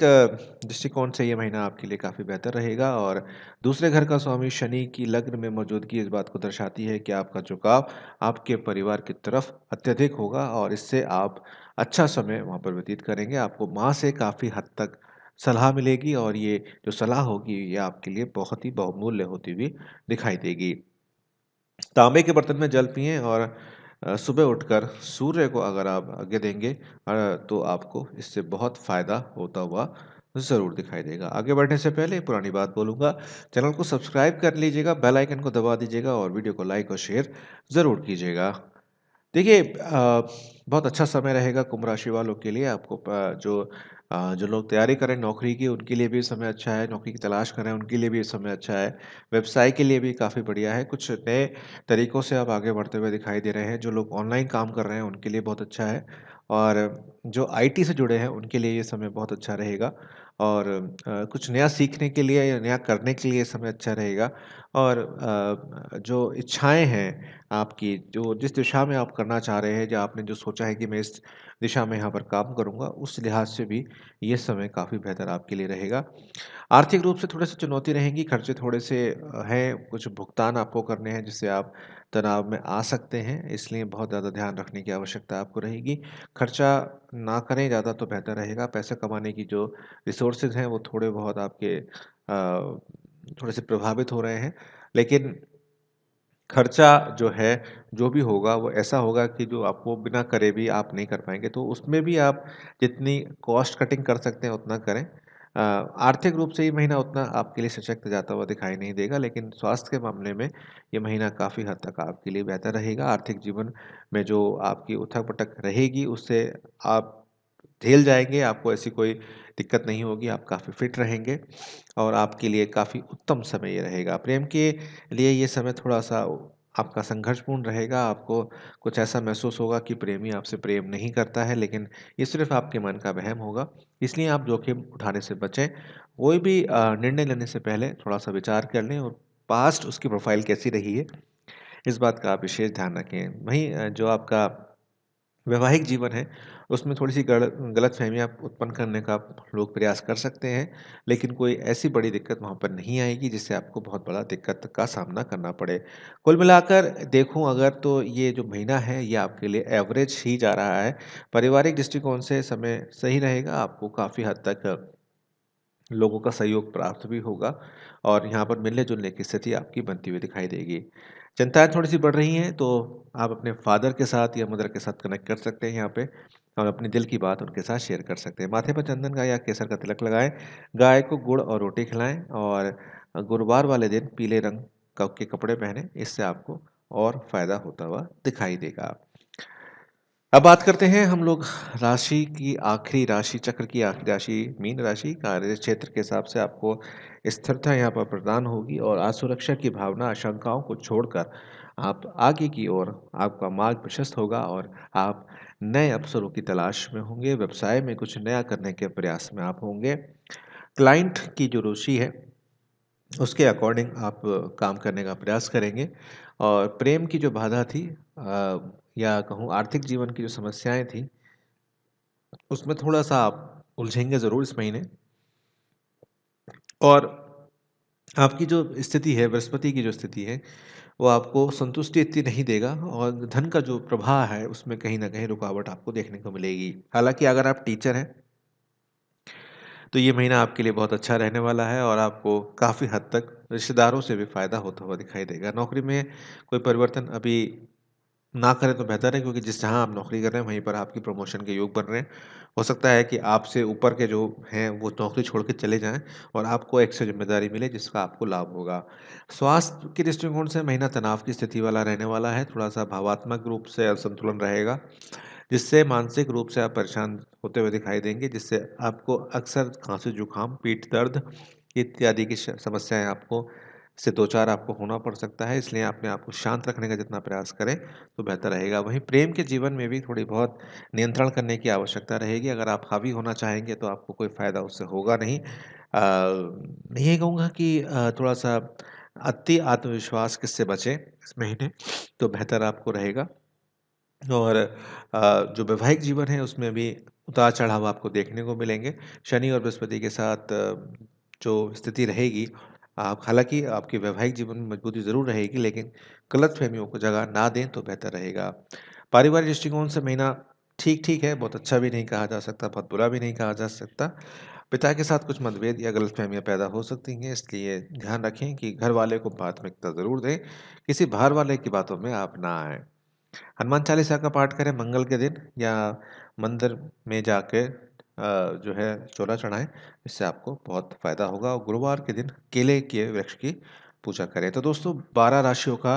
दृष्टिकोण से ये महीना आपके लिए काफ़ी बेहतर रहेगा और दूसरे घर का स्वामी शनि की लग्न में मौजूदगी इस बात को दर्शाती है कि आपका झुकाव आपके परिवार की तरफ अत्यधिक होगा और इससे आप अच्छा समय वहाँ पर व्यतीत करेंगे। आपको माँ से काफ़ी हद तक सलाह मिलेगी और ये जो सलाह होगी, ये आपके लिए बहुत ही बहुमूल्य होती हुई दिखाई देगी। तांबे के बर्तन में जल पिएँ और सुबह उठकर सूर्य को अगर आप अर्घ्य देंगे तो आपको इससे बहुत फ़ायदा होता हुआ ज़रूर दिखाई देगा। आगे बढ़ने से पहले एक पुरानी बात बोलूँगा, चैनल को सब्सक्राइब कर लीजिएगा, बेल आइकन को दबा दीजिएगा और वीडियो को लाइक और शेयर ज़रूर कीजिएगा। देखिए बहुत अच्छा समय रहेगा कुंभ राशि वालों के लिए। आपको जो लोग तैयारी कर रहे हैं नौकरी की, उनके लिए भी समय अच्छा है। नौकरी की तलाश कर रहे हैं, उनके लिए भी समय अच्छा है। व्यवसाय के लिए भी काफ़ी बढ़िया है। कुछ नए तरीकों से आप आगे बढ़ते हुए दिखाई दे रहे हैं। जो लोग ऑनलाइन काम कर रहे हैं, उनके लिए बहुत अच्छा है और जो आईटी से जुड़े हैं उनके लिए ये समय बहुत अच्छा रहेगा और कुछ नया सीखने के लिए या नया करने के लिए ये समय अच्छा रहेगा और जो इच्छाएं हैं आपकी, जो जिस दिशा में आप करना चाह रहे हैं, जो आपने जो सोचा है कि मैं इस दिशा में यहाँ पर काम करूँगा, उस लिहाज से भी ये समय काफ़ी बेहतर आपके लिए रहेगा। आर्थिक रूप से थोड़े-से चुनौती रहेंगी, खर्चे थोड़े-से हैं, कुछ भुगतान आपको करने हैं जिससे आप तनाव में आ सकते हैं, इसलिए बहुत ज़्यादा ध्यान रखने की आवश्यकता आपको रहेगी। खर्चा ना करें ज़्यादा तो बेहतर रहेगा, पैसे कमाने की जो रिसोर्सेज़ हैं वो थोड़े बहुत आपके थोड़े-से प्रभावित हो रहे हैं, लेकिन खर्चा जो है, जो भी होगा वो ऐसा होगा कि जो आपको बिना करे भी आप नहीं कर पाएँगे, तो उसमें भी आप जितनी कॉस्ट कटिंग कर सकते हैं उतना करें। आर्थिक रूप से ये महीना उतना आपके लिए सशक्त जाता हुआ दिखाई नहीं देगा, लेकिन स्वास्थ्य के मामले में ये महीना काफ़ी हद तक आपके लिए बेहतर रहेगा। आर्थिक जीवन में जो आपकी उथक-पुथक रहेगी उससे आप झेल जाएँगे, आपको ऐसी कोई दिक्कत नहीं होगी, आप काफ़ी फिट रहेंगे और आपके लिए काफ़ी उत्तम समय ये रहेगा। प्रेम के लिए ये समय थोड़ा-सा आपका संघर्षपूर्ण रहेगा, आपको कुछ ऐसा महसूस होगा कि प्रेमी आपसे प्रेम नहीं करता है, लेकिन ये सिर्फ़ आपके मन का वहम होगा, इसलिए आप जोखिम उठाने से बचें। कोई भी निर्णय लेने से पहले थोड़ा-सा विचार कर लें और पास्ट उसकी प्रोफ़ाइल कैसी रही है, इस बात का आप विशेष ध्यान रखें। वहीं जो आपका वैवाहिक जीवन है, उसमें थोड़ी-सी गलतफ़हमियाँ उत्पन्न करने का लोग प्रयास कर सकते हैं, लेकिन कोई ऐसी बड़ी दिक्कत वहाँ पर नहीं आएगी जिससे आपको बहुत बड़ा दिक्कत का सामना करना पड़े। कुल मिलाकर देखूँ अगर तो ये जो महीना है ये आपके लिए एवरेज ही जा रहा है। पारिवारिक दृष्टिकोण से समय सही रहेगा, आपको काफ़ी हद तक लोगों का सहयोग प्राप्त भी होगा और यहाँ पर मिलने-जुलने की स्थिति आपकी बनती हुई दिखाई देगी। चिंताएँ थोड़ी-सी बढ़ रही हैं, तो आप अपने फ़ादर के साथ या मदर के साथ कनेक्ट कर सकते हैं यहाँ पे और अपने दिल की बात उनके साथ शेयर कर सकते हैं। माथे पर चंदन का या केसर का तिलक लगाएँ, गाय को गुड़ और रोटी खिलाएँ और गुरुवार वाले दिन पीले रंग के कपड़े पहनें, इससे आपको और फ़ायदा होता हुआ दिखाई देगा। अब बात करते हैं हम लोग राशि की, आखिरी राशि चक्र की आखिरी राशि मीन राशि। कार्य क्षेत्र के हिसाब से आपको स्थिरता यहाँ पर प्रदान होगी और असुरक्षा की भावना, आशंकाओं को छोड़कर आप आगे की ओर आपका मार्ग प्रशस्त होगा और आप नए अवसरों की तलाश में होंगे। व्यवसाय में कुछ नया करने के प्रयास में आप होंगे। क्लाइंट की जो रुचि है उसके अकॉर्डिंग आप काम करने का प्रयास करेंगे और प्रेम की जो बाधा थी या कहूँ आर्थिक जीवन की जो समस्याएं थी, उसमें थोड़ा-सा आप उलझेंगे ज़रूर इस महीने और आपकी जो स्थिति है, बृहस्पति की जो स्थिति है, वो आपको संतुष्टि इतनी नहीं देगा और धन का जो प्रवाह है, उसमें कहीं न कहीं रुकावट आपको देखने को मिलेगी। हालाँकि अगर आप टीचर हैं, तो ये महीना आपके लिए बहुत अच्छा रहने वाला है और आपको काफ़ी हद तक रिश्तेदारों से भी फ़ायदा होता हुआ दिखाई देगा। नौकरी में कोई परिवर्तन अभी ना करें तो बेहतर है, क्योंकि जिस जहाँ आप नौकरी कर रहे हैं वहीं पर आपकी प्रमोशन के योग बन रहे हैं। हो सकता है कि आपसे ऊपर के जो हैं वो नौकरी छोड़ के चले जाएँ और आपको एक्स्ट्रा ज़िम्मेदारी मिले जिसका आपको लाभ होगा। स्वास्थ्य के दृष्टिकोण से महीना तनाव की स्थिति वाला रहने वाला है, थोड़ा-सा भावात्मक रूप से असंतुलन रहेगा, जिससे मानसिक रूप से आप परेशान होते हुए दिखाई देंगे, जिससे आपको अक्सर खाँसी-जुकाम, पीठ दर्द इत्यादि की समस्याएँ आपको से दो-चार आपको होना पड़ सकता है, इसलिए अपने आप को शांत रखने का जितना प्रयास करें, तो बेहतर रहेगा। वहीं प्रेम के जीवन में भी थोड़ी बहुत नियंत्रण करने की आवश्यकता रहेगी। अगर आप हावी होना चाहेंगे, तो आपको कोई फ़ायदा उससे होगा नहीं। मैं यही कहूँगा कि थोड़ा-सा अति आत्मविश्वास किससे बचें इस महीने, तो बेहतर आपको रहेगा। और जो वैवाहिक जीवन है उसमें भी उतार-चढ़ाव आपको देखने को मिलेंगे। शनि और बृहस्पति के साथ जो स्थिति रहेगी, आप हालाँकि आपके वैवाहिक जीवन में मजबूती ज़रूर रहेगी, लेकिन गलतफ़हमियों को जगह ना दें तो बेहतर रहेगा। पारिवारिक दृष्टिकोण से महीना ठीक-ठीक है, बहुत अच्छा भी नहीं कहा जा सकता, बहुत बुरा भी नहीं कहा जा सकता। पिता के साथ कुछ मतभेद या गलतफ़हमियाँ पैदा हो सकती हैं, इसलिए ध्यान रखें कि घरवाले को प्राथमिकता ज़रूर दें, किसी बाहर वाले की बातों में आप ना आएँ। हनुमान चालीसा का पाठ करें मंगल के दिन या मंदिर में जाके जो है चोला चढ़ाएँ, इससे आपको बहुत फ़ायदा होगा और गुरुवार के दिन केले के वृक्ष की पूजा करें। तो दोस्तों 12 राशियों का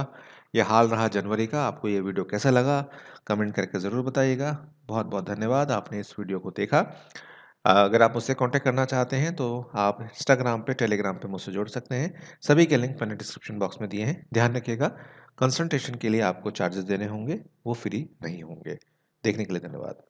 ये हाल रहा जनवरी का। आपको ये वीडियो कैसा लगा? कमेंट करके ज़रूर बताइएगा। बहुत-बहुत धन्यवाद आपने इस वीडियो को देखा। अगर आप मुझसे कॉन्टैक्ट करना चाहते हैं तो आप इंस्टाग्राम पे, टेलीग्राम पे मुझसे जुड़ सकते हैं। सभी के लिंक मैंने डिस्क्रिप्शन बॉक्स में दिए हैं। ध्यान रखिएगा, कंसल्टेशन के लिए आपको चार्जेस देने होंगे, वो फ्री नहीं होंगे। देखने के लिए धन्यवाद।